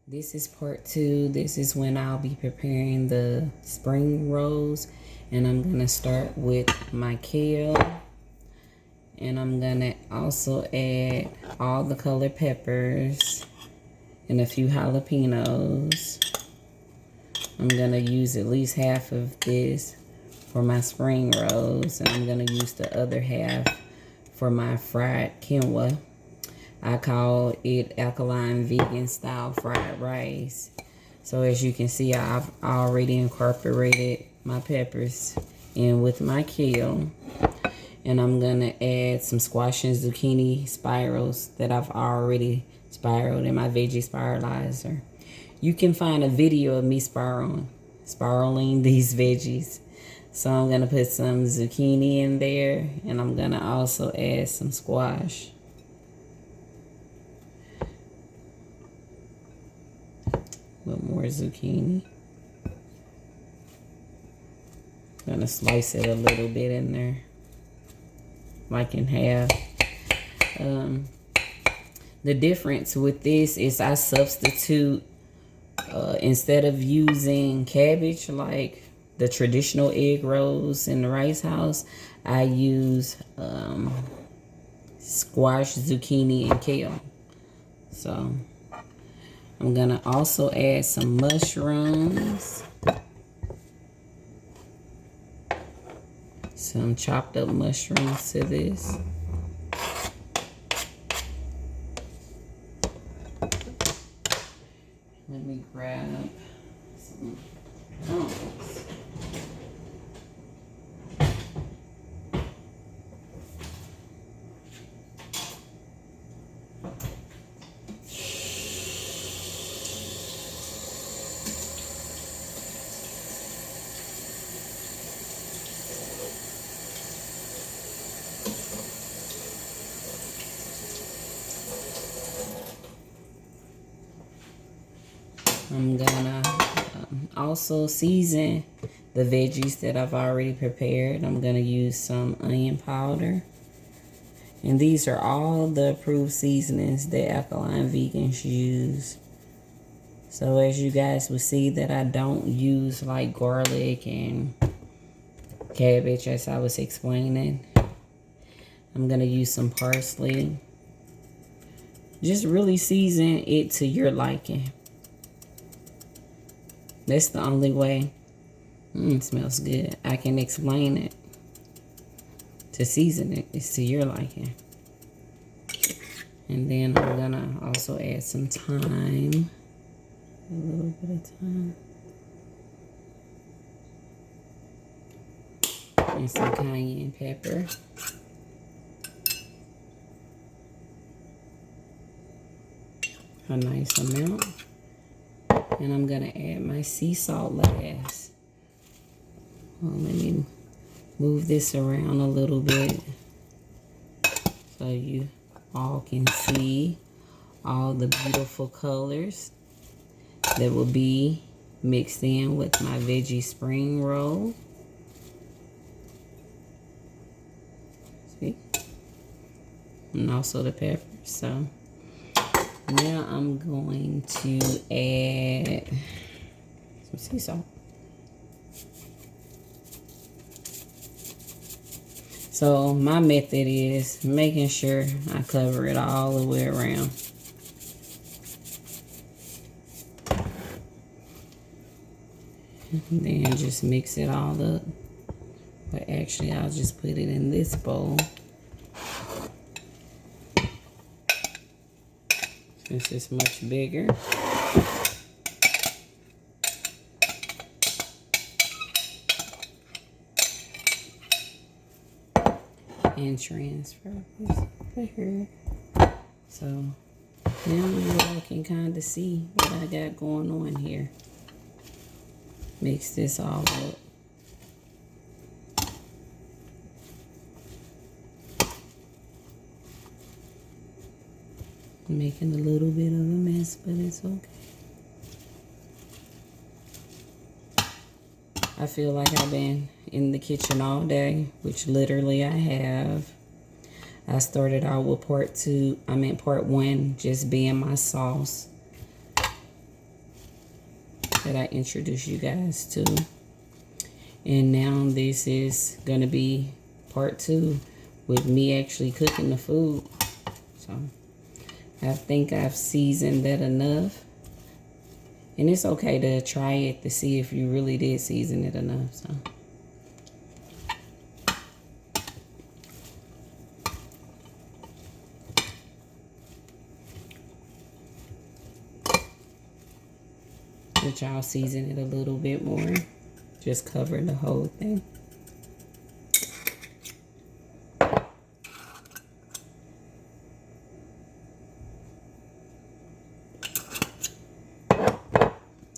This is part 2. This is when I'll be preparing the spring rolls. And I'm going to start with my kale. And I'm going to also add all the colored peppers and a few jalapenos. I'm going to use at least half of this for my spring rolls. And I'm going to use the other half for my fried quinoa. I call it Alkaline vegan style fried rice. So as you can see, I've already incorporated my peppers in with my kale. And I'm going to add some squash and zucchini spirals that I've already spiraled in my veggie spiralizer. You can find a video of me spiraling these veggies. So I'm going to put some zucchini in there, and I'm going to also add some squash. A little more zucchini. Gonna slice it a little bit in there, like in half. The difference with this is I substitute, instead of using cabbage like the traditional egg rolls in the Rice House, I use squash, zucchini, and kale. So I'm gonna also add some mushrooms, some chopped up mushrooms to this. Let me grab some tongs. I'm gonna also season the veggies that I've already prepared. I'm gonna use some onion powder. And these are all the approved seasonings that Alkaline vegans use. So as you guys will see that I don't use like garlic and cabbage as I was explaining. I'm gonna use some parsley. Just really season it to your liking. That's the only way. It smells good. I can explain it. To season it is to your liking. And then I'm gonna also add some thyme. A little bit of thyme. And some cayenne pepper. A nice amount. And I'm gonna add my sea salt last. Well, let me move this around a little bit so you all can see all the beautiful colors that will be mixed in with my veggie spring roll. See? And also the peppers. So now I'm going to add some sea salt. So my method is making sure I cover it all the way around. And then just mix it all up. But actually I'll just put it in this bowl. This is much bigger. And transfer this over here. So now you all can kind of see what I got going on here. Mix this all up. I'm making a little bit of a mess, but it's okay. I feel like I've been in the kitchen all day, which literally I have. I started out with part 1 just being my sauce. that I introduced you guys to. And now this is going to be part 2 with me actually cooking the food. So I think I've seasoned that enough. And it's okay to try it to see if you really did season it enough. So. But y'all season it a little bit more. Just cover the whole thing.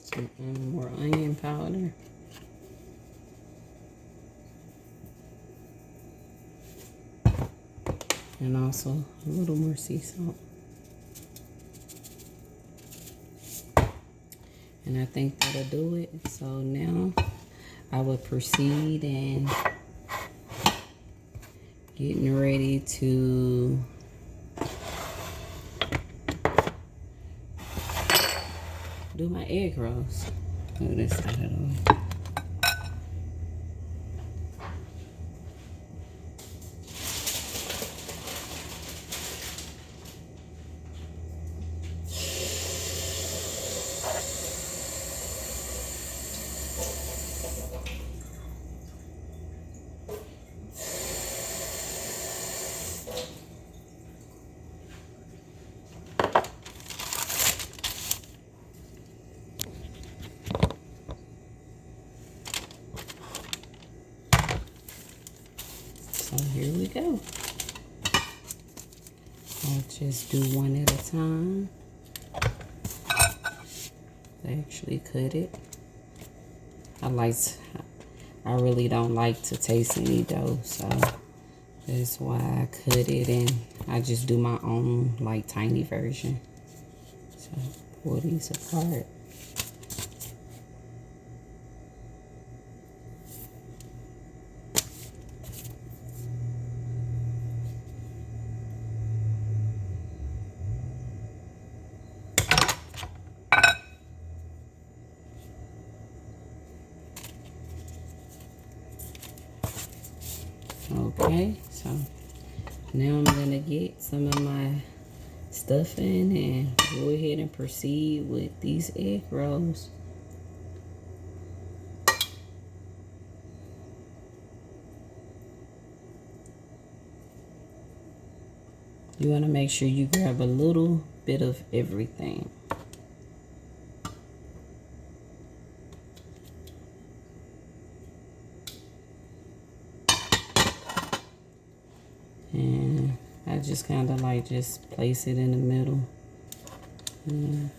Some more onion powder. And also a little more sea salt. And I think that'll do it. So now I will proceed and getting ready to do my egg rolls. Move this side of the way. So here we go. I'll just do one at a time. I actually cut it. I really don't like to taste any dough, so that's why I cut it, and I just do my own like tiny version. So pull these apart. Okay, so now I'm gonna get some of my stuffing and go ahead and proceed with these egg rolls. You want to make sure you grab a little bit of everything. And I just kind of like just place it in the middle. And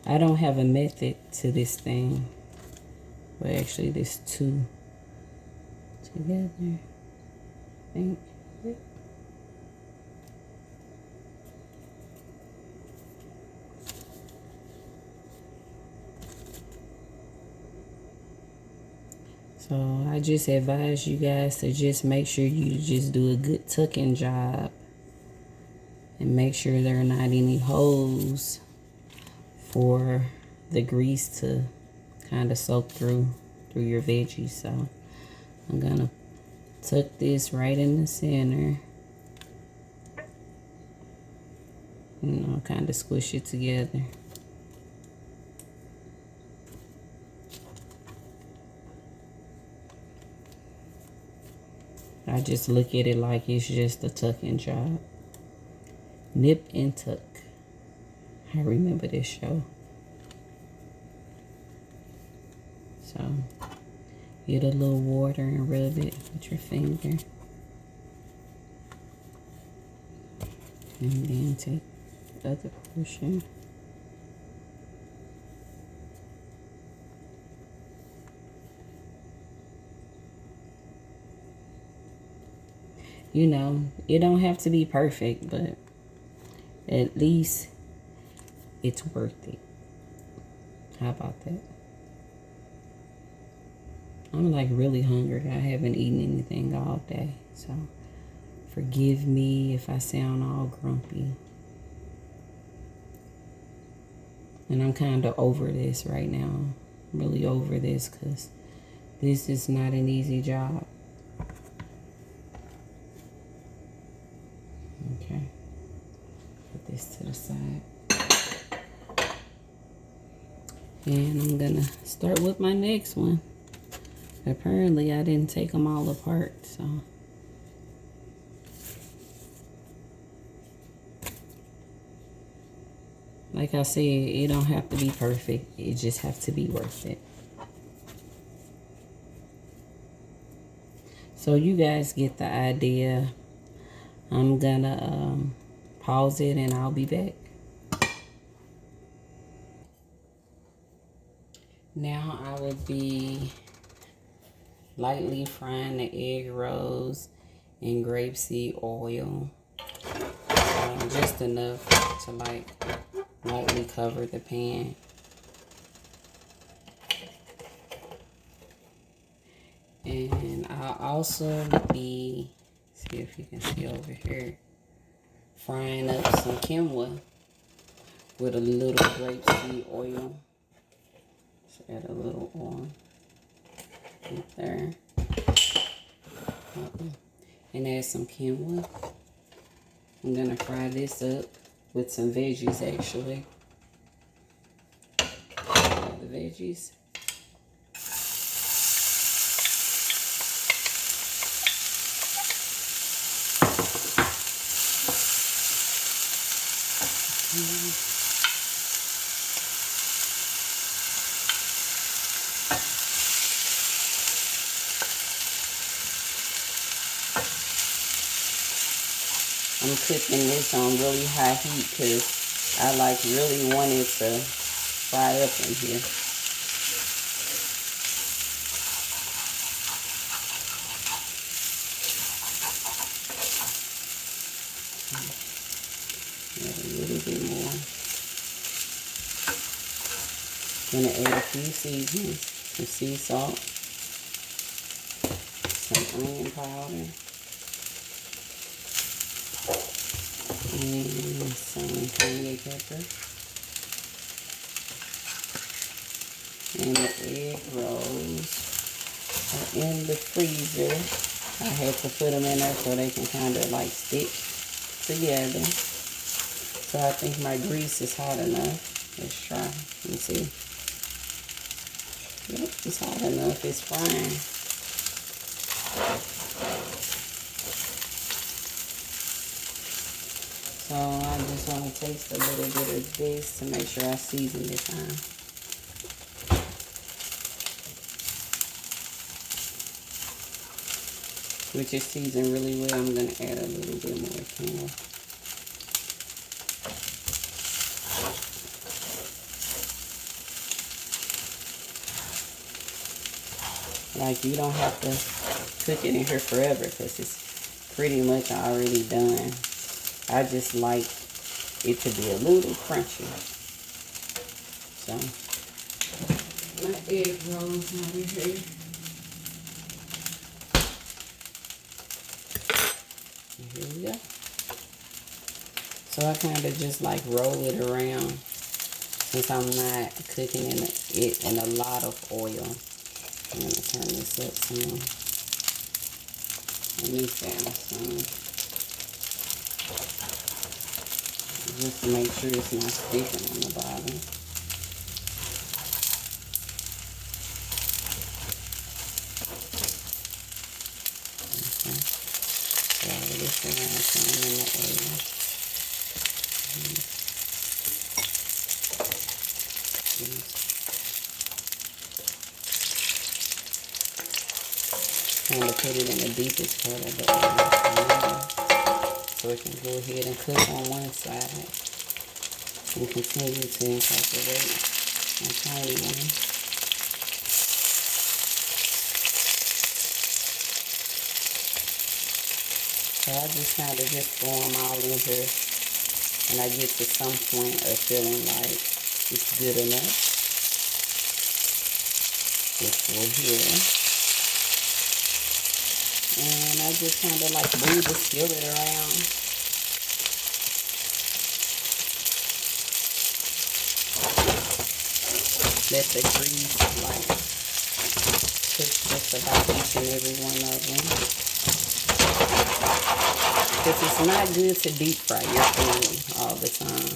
I don't have a method to this thing, but actually there's 2 together, I think. So I just advise you guys to just make sure you just do a good tucking job and make sure there are not any holes for the grease to kind of soak through your veggies. So I'm gonna tuck this right in the center, you know, kind of squish it together. I just look at it like it's just a tucking job. Nip and tuck. I remember this show. So get a little water and rub it with your finger. And then take the other portion. You know, it don't have to be perfect, but at least it's worth it. How about that? I'm like really hungry. I haven't eaten anything all day, so forgive me if I sound all grumpy. And I'm kind of over this right now. really over this because this is not an easy job. Okay, put this to the side. And I'm gonna start with my next one. Apparently I didn't take them all apart, so. Like I said, it don't have to be perfect. It just have to be worth it. So you guys get the idea. I'm gonna pause it and I'll be back. Now I will be lightly frying the egg rolls in grapeseed oil. Just enough to like lightly cover the pan. And I'll also be, see if you can see over here, frying up some quinoa with a little grapeseed oil. Just add a little oil right there. And add some quinoa. I'm gonna fry this up with some veggies actually. Add the veggies. I'm cooking this on really high heat because I like really want it to fry up in here. Add a little bit more. Gonna add a few seasonings, some sea salt, some onion powder, and some cayenne pepper. And the egg rolls are in the freezer. I had to put them in there so they can kind of like stick together. So I think my grease is hot enough. Let's try. Let me see. Yep, it's hot enough. It's frying. So I just want to taste a little bit of this to make sure I season it fine. Which is seasoned really well. I'm going to add a little bit more quinoa. Like, you don't have to cook it in here forever because it's pretty much already done. I just like it to be a little crunchy. So, my egg rolls over here. And here we go. So I kind of just like roll it around since I'm not cooking it in a lot of oil. I'm going to turn this up some. Let me fast some. Just to make sure it's not sticking on the bottom. Okay. Swirl this around some in the oil. Kind of put it in the deepest part of the oil. So it can go ahead and cook on one side and continue to incorporate a tiny one. So I just kind of just throw them all in here and I get to some point of feeling like it's good enough. Which we're here. And I just kind of like move the skillet around. let the grease like cook just about each and every one of them. Because it's not good to deep fry your food all the time.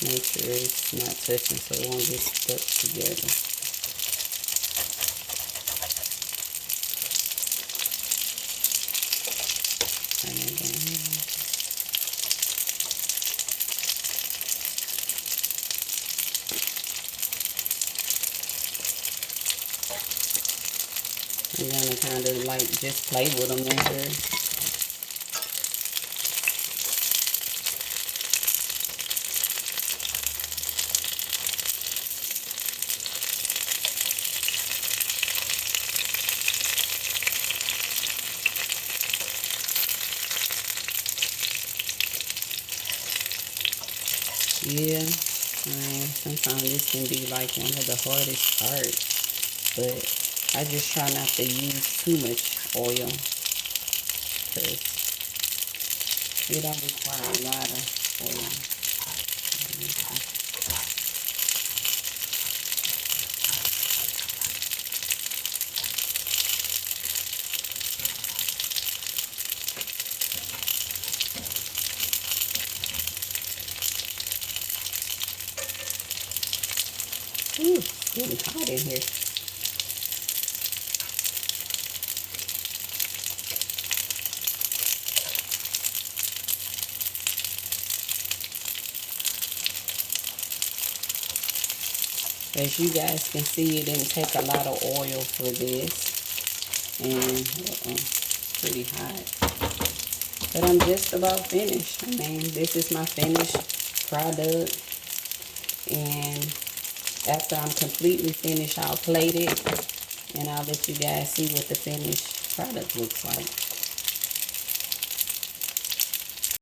Make sure it's not touching so it won't get stuck together. Turn it down. I'm gonna kind of like just play with them in here. Yeah, sometimes this can be like one of the hardest parts, but I just try not to use too much oil because it don't require a lot of oil. Ooh, it's getting hot in here. As you guys can see, it didn't take a lot of oil for this, and pretty hot. But I'm just about finished. I mean, this is my finished product, and after I'm completely finished, I'll plate it, and I'll let you guys see what the finished product looks like.